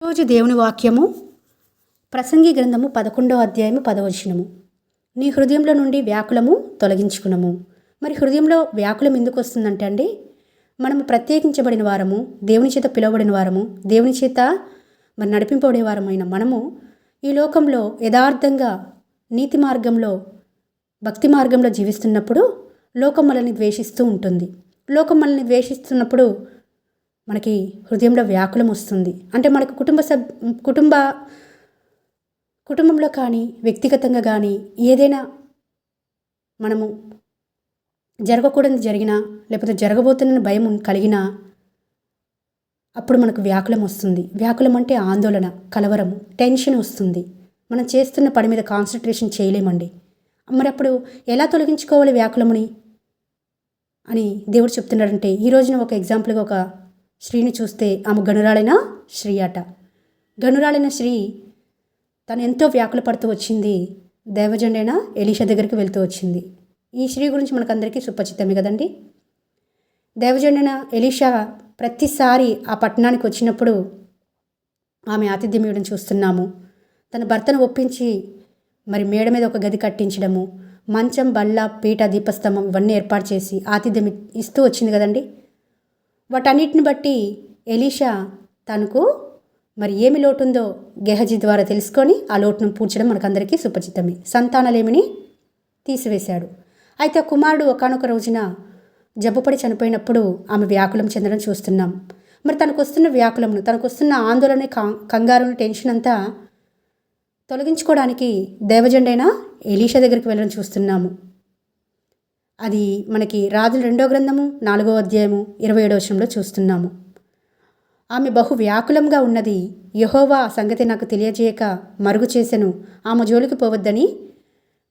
రోజు దేవుని వాక్యము ప్రసంగి గ్రంథము 11వ అధ్యాయము 10వ వచనము. నీ హృదయంలో నుండి వ్యాకులము తొలగించుకునము. మరి హృదయంలో వ్యాకులం ఎందుకు వస్తుందంటే అండి, మనము ప్రత్యేకించబడిన వారము, దేవుని చేత పిలువబడిన వారము, దేవుని చేత మరి నడిపింపబడే వారమైన మనము ఈ లోకంలో యథార్థంగా నీతి మార్గంలో భక్తి మార్గంలో జీవిస్తున్నప్పుడు లోకం మనల్ని ద్వేషిస్తూ ఉంటుంది. లోకం మనల్ని ద్వేషిస్తున్నప్పుడు మనకి హృదయంలో వ్యాకులం వస్తుంది. అంటే మనకు కుటుంబంలో కానీ వ్యక్తిగతంగా కానీ ఏదైనా మనము జరగకూడదు జరిగినా లేకపోతే జరగబోతున్న భయం కలిగినా అప్పుడు మనకు వ్యాకులం వస్తుంది. వ్యాకులం అంటే ఆందోళన, కలవరము, టెన్షన్ వస్తుంది. మనం చేస్తున్న పని మీద కాన్సన్ట్రేషన్ చేయలేమండి. మరి అప్పుడు ఎలా తొలగించుకోవాలి వ్యాకులముని అని దేవుడు చెప్తున్నాడంటే, ఈ రోజున ఒక ఎగ్జాంపుల్గా ఒక స్త్రీని చూస్తే ఆమె గనురాలైన స్త్రీ అట. గనురాలైన స్త్రీ తను ఎంతో వ్యాకుల పడుతూ వచ్చింది. దైవజనుడైన ఎలీషా దగ్గరికి వెళ్తూ వచ్చింది. ఈ స్త్రీ గురించి మనకందరికీ సుపరిచితమే కదండి. దైవజనుడైన ఎలీషా ప్రతిసారి ఆ పట్టణానికి వచ్చినప్పుడు ఆమె ఆతిథ్యం ఇవ్వడం చూస్తున్నాము. తన భర్తను ఒప్పించి మరి మేడ మీద ఒక గది కట్టించడము, మంచం, బల్ల, పీట, దీపస్తంభం ఇవన్నీ ఏర్పాటు చేసి ఆతిథ్యం ఇస్తూ వచ్చింది కదండి. వాటన్నిటిని బట్టి ఎలీషా తనకు మరి ఏమి లోటుందో గెహజీ ద్వారా తెలుసుకొని ఆ లోటును పూడ్చడం మనకందరికీ సుపరిచితమే. సంతానలేమిని తీసివేశాడు. అయితే కుమారుడు ఒకానొక రోజున జబ్బుపడి చనిపోయినప్పుడు ఆమె వ్యాకులం చెందడం చూస్తున్నాం. మరి తనకు వస్తున్న వ్యాకులమును, తనకు వస్తున్న ఆందోళన, కంగారును, టెన్షన్ అంతా తొలగించుకోవడానికి దైవజనుడైన ఎలీషా దగ్గరికి వెళ్ళడం చూస్తున్నాము. అది మనకి రాజుల 2వ గ్రంథము 4వ అధ్యాయము 27వ వచనంలో చూస్తున్నాము. ఆమె బహు వ్యాకులంగా ఉన్నది. యెహోవా ఆ సంగతి నాకు తెలియజేయక మరుగు చేసెను, ఆమె జోలికి పోవద్దని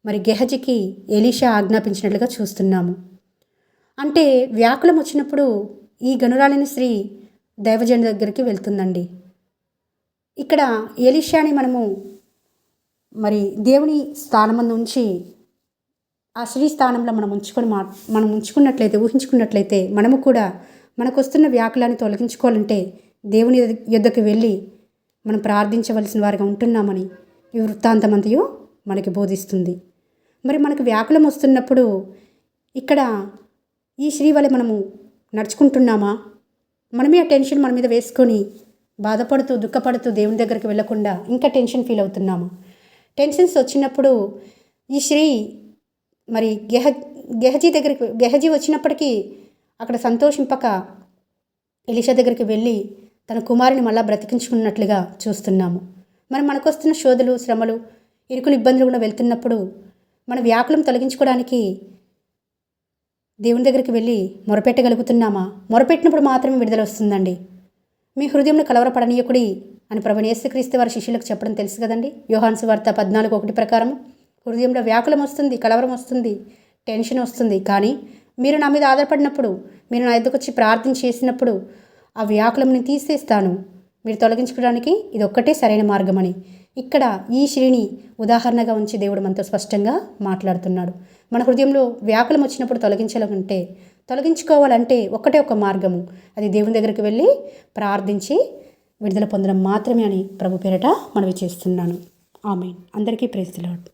మరి గెహజీకి ఎలీషా ఆజ్ఞాపించినట్లుగా చూస్తున్నాము. అంటే వ్యాకులం వచ్చినప్పుడు ఈ గనురాలైన స్త్రీ దైవజనుడి దగ్గరికి వెళ్తుందండి. ఇక్కడ ఎలీషాని మనము మరి దేవుని స్థానం ఉంచి ఆ స్త్రీ స్థానంలో మనం ఉంచుకున్నట్లయితే, ఊహించుకున్నట్లయితే మనము కూడా మనకు వస్తున్న వ్యాకులాన్ని తొలగించుకోవాలంటే దేవుని యొద్దకు వెళ్ళి మనం ప్రార్థించవలసిన వారిగా ఉంటున్నామని ఈ వృత్తాంతమంతయు మనకి బోధిస్తుంది. మరి మనకు వ్యాకులం వస్తున్నప్పుడు ఇక్కడ ఈ స్త్రీ వలె మనము నడుచుకుంటున్నామా? మనమే ఆ టెన్షన్ మన మీద వేసుకొని బాధపడుతూ దుఃఖపడుతూ దేవుని దగ్గరికి వెళ్ళకుండా ఇంకా టెన్షన్ ఫీల్ అవుతున్నామా? టెన్షన్స్ వచ్చినప్పుడు ఈ స్త్రీ మరి గెహజీ వచ్చినప్పటికీ అక్కడ సంతోషింపక ఎలీషా దగ్గరికి వెళ్ళి తన కుమారుని మళ్ళా బ్రతికించుకున్నట్లుగా చూస్తున్నాము. మరి మనకు వస్తున్న శోధలు, శ్రమలు, ఇరుకులు, ఇబ్బందులు కూడా వెళ్తున్నప్పుడు మన వ్యాకులం తొలగించుకోవడానికి దేవుని దగ్గరికి వెళ్ళి మొరపెట్టగలుగుతున్నామా? మొరపెట్టినప్పుడు మాత్రమే విడుదల వస్తుందండి. మీ హృదయంలో కలవరపడనీయకుడి అని ప్రభువైన యేసుక్రీస్తు వారి శిష్యులకు చెప్పడం తెలుసు కదండి. యోహాను సువార్త 14:1 ప్రకారం హృదయంలో వ్యాకులం వస్తుంది, కలవరం వస్తుంది, టెన్షన్ వస్తుంది. కానీ మీరు నా మీద ఆధారపడినప్పుడు, మీరు నా ఎదుకు వచ్చి ప్రార్థన చేసినప్పుడు ఆ వ్యాకులంని తీసేస్తాను, మీరు తొలగించుకోవడానికి ఇది ఒక్కటే సరైన మార్గమని ఇక్కడ ఈ శ్రీని ఉదాహరణగా ఉంచి దేవుడు మనతో స్పష్టంగా మాట్లాడుతున్నాడు. మన హృదయంలో వ్యాకులం వచ్చినప్పుడు తొలగించుకోవాలంటే ఒక్కటే ఒక మార్గము, అది దేవుని దగ్గరికి వెళ్ళి ప్రార్థించి విడుదల పొందడం మాత్రమే అని ప్రభు పేరట మనవి చేస్తున్నాను. ఆమేన్. అందరికీ ప్రైజ్ ది లార్డ్.